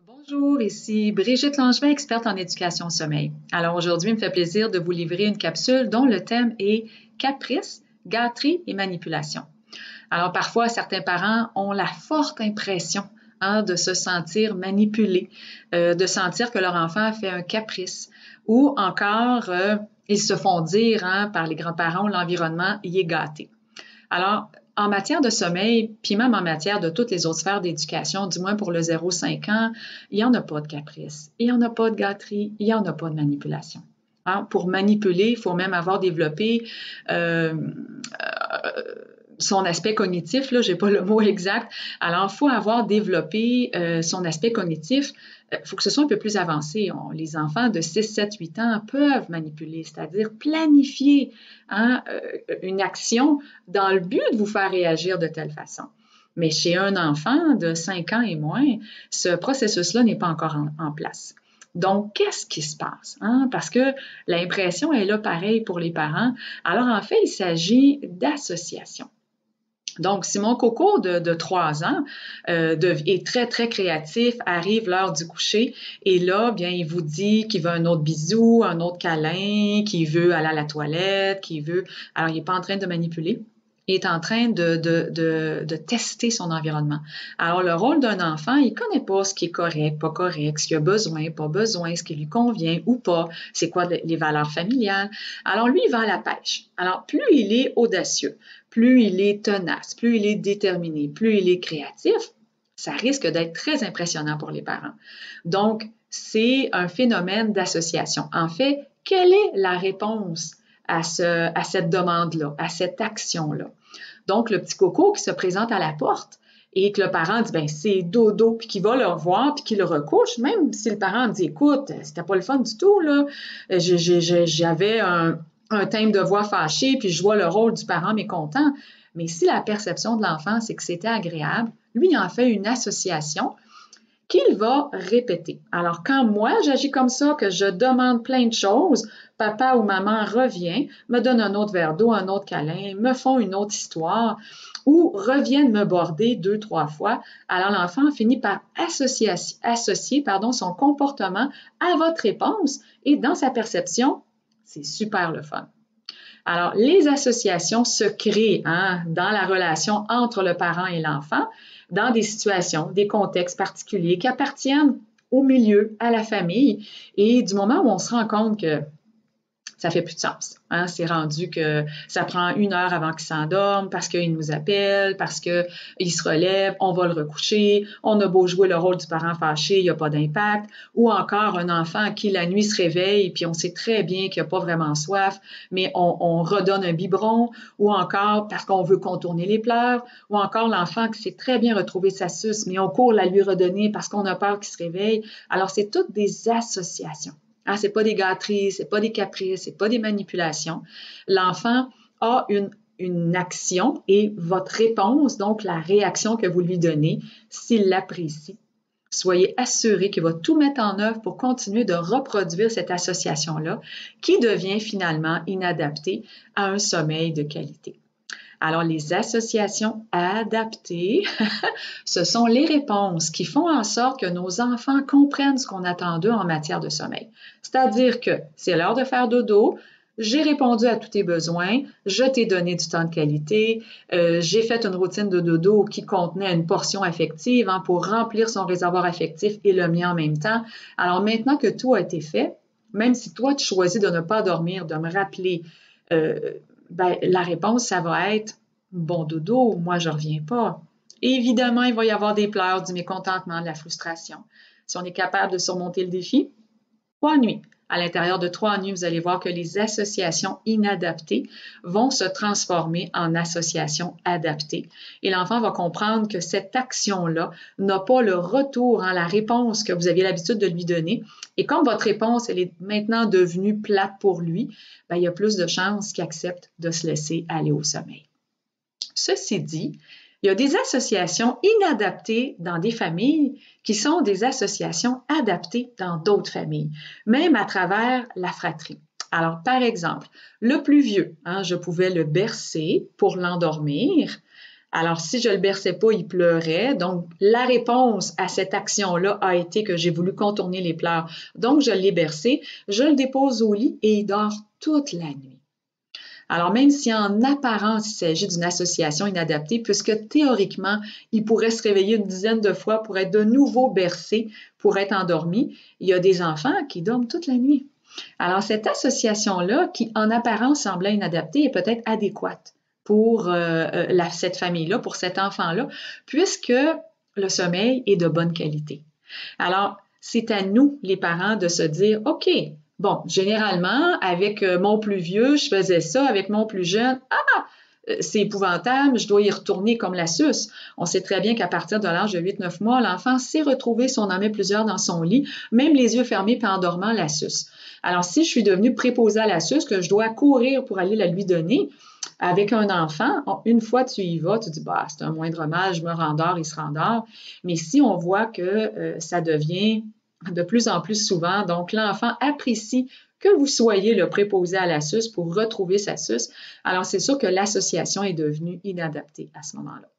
Bonjour, ici Brigitte Langevin, experte en éducation au sommeil. Alors aujourd'hui, il me fait plaisir de vous livrer une capsule dont le thème est caprice, gâterie et manipulation. Alors parfois, certains parents ont la forte impression de se sentir manipulés, de sentir que leur enfant fait un caprice ou encore ils se font dire par les grands-parents ou l'environnement, il est gâté. Alors, en matière de sommeil, puis même en matière de toutes les autres sphères d'éducation, du moins pour le 0-5 ans, il n'y en a pas de caprice, il n'y en a pas de gâterie, il n'y en a pas de manipulation. Pour manipuler, il faut même avoir développé son aspect cognitif, là, j'ai pas le mot exact. Alors, il faut avoir développé son aspect cognitif. Il faut que ce soit un peu plus avancé. Les enfants de 6, 7, 8 ans peuvent manipuler, c'est-à-dire planifier une action dans le but de vous faire réagir de telle façon. Mais chez un enfant de 5 ans et moins, ce processus-là n'est pas encore en place. Donc, qu'est-ce qui se passe? Parce que l'impression est là pareil pour les parents. Alors, en fait, il s'agit d'association. Donc, si mon coco de 3 ans est très, très créatif, arrive l'heure du coucher et là, bien, il vous dit qu'il veut un autre bisou, un autre câlin, qu'il veut aller à la toilette, qu'il veut... Alors, il n'est pas en train de manipuler. Il est en train de tester son environnement. Alors, le rôle d'un enfant, il ne connaît pas ce qui est correct, pas correct, ce qu'il a besoin, pas besoin, ce qui lui convient ou pas, c'est quoi les valeurs familiales. Alors, lui, il va à la pêche. Alors, plus il est audacieux, plus il est tenace, plus il est déterminé, plus il est créatif, ça risque d'être très impressionnant pour les parents. Donc, c'est un phénomène d'association. En fait, quelle est la réponse à cette demande-là, à cette action-là? Donc, le petit coco qui se présente à la porte et que le parent dit, ben c'est dodo, puis qu'il va le voir, puis qu'il le recouche, même si le parent dit, écoute, c'était pas le fun du tout, là, j'avais un thème de voix fâché, puis je vois le rôle du parent mécontent. Mais si la perception de l'enfant, c'est que c'était agréable, lui, il en fait une association qu'il va répéter. Alors, quand moi, j'agis comme ça, que je demande plein de choses, papa ou maman revient, me donne un autre verre d'eau, un autre câlin, me font une autre histoire ou reviennent me border 2, 3 fois, alors l'enfant finit par associer son comportement à votre réponse et dans sa perception, c'est super le fun. Alors, les associations se créent dans la relation entre le parent et l'enfant, dans des situations, des contextes particuliers qui appartiennent au milieu, à la famille. Et du moment où on se rend compte que ça fait plus de sens. C'est rendu que ça prend 1 heure avant qu'il s'endorme parce qu'il nous appelle, parce qu'il se relève, on va le recoucher, on a beau jouer le rôle du parent fâché, il n'y a pas d'impact, ou encore un enfant qui la nuit se réveille puis on sait très bien qu'il n'a pas vraiment soif, mais on redonne un biberon, ou encore parce qu'on veut contourner les pleurs, ou encore l'enfant qui sait très bien retrouver sa suce, mais on court la lui redonner parce qu'on a peur qu'il se réveille. Alors, c'est toutes des associations. C'est pas des gâteries, c'est pas des caprices, c'est pas des manipulations. L'enfant a une action et votre réponse, donc la réaction que vous lui donnez, s'il l'apprécie, soyez assuré qu'il va tout mettre en œuvre pour continuer de reproduire cette association-là qui devient finalement inadaptée à un sommeil de qualité. Alors, les associations adaptées, ce sont les réponses qui font en sorte que nos enfants comprennent ce qu'on attend d'eux en matière de sommeil. C'est-à-dire que c'est l'heure de faire dodo, j'ai répondu à tous tes besoins, je t'ai donné du temps de qualité, j'ai fait une routine de dodo qui contenait une portion affective pour remplir son réservoir affectif et le mien en même temps. Alors maintenant que tout a été fait, même si toi tu choisis de ne pas dormir, de me rappeler, la réponse, ça va être « bon dodo, moi je reviens pas ». Évidemment, il va y avoir des pleurs, du mécontentement, de la frustration. Si on est capable de surmonter le défi, 3 nuits. À l'intérieur de 3 nuits, vous allez voir que les associations inadaptées vont se transformer en associations adaptées. Et l'enfant va comprendre que cette action-là n'a pas le retour la réponse que vous aviez l'habitude de lui donner. Et comme votre réponse, elle est maintenant devenue plate pour lui, il y a plus de chances qu'il accepte de se laisser aller au sommeil. Ceci dit, il y a des associations inadaptées dans des familles qui sont des associations adaptées dans d'autres familles, même à travers la fratrie. Alors, par exemple, le plus vieux, je pouvais le bercer pour l'endormir. Alors, si je le berçais pas, il pleurait. Donc, la réponse à cette action-là a été que j'ai voulu contourner les pleurs. Donc, je l'ai bercé, je le dépose au lit et il dort toute la nuit. Alors, même si en apparence, il s'agit d'une association inadaptée, puisque théoriquement, il pourrait se réveiller une dizaine de fois pour être de nouveau bercé, pour être endormi, il y a des enfants qui dorment toute la nuit. Alors, cette association-là, qui en apparence semblait inadaptée, est peut-être adéquate pour cette famille-là, pour cet enfant-là, puisque le sommeil est de bonne qualité. Alors, c'est à nous, les parents, de se dire, OK, bon, généralement, avec mon plus vieux, je faisais ça, avec mon plus jeune, c'est épouvantable, je dois y retourner comme la suce. On sait très bien qu'à partir de l'âge de 8-9 mois, l'enfant sait retrouver, si on en met plusieurs dans son lit, même les yeux fermés puis en dormant, la suce. Alors, si je suis devenue préposée à la suce, que je dois courir pour aller la lui donner, avec un enfant, une fois tu y vas, tu dis, bah, c'est un moindre mal, je me rendors, il se rendort. Mais si on voit que ça devient de plus en plus souvent, donc l'enfant apprécie que vous soyez le préposé à la suce pour retrouver sa suce, alors c'est sûr que l'association est devenue inadaptée à ce moment-là.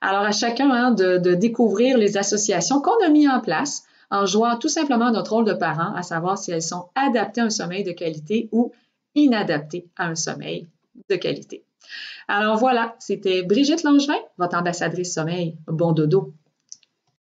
Alors à chacun de découvrir les associations qu'on a mis en place en jouant tout simplement notre rôle de parent, à savoir si elles sont adaptées à un sommeil de qualité ou inadaptées à un sommeil de qualité. Alors voilà, c'était Brigitte Langevin, votre ambassadrice sommeil. Bon dodo.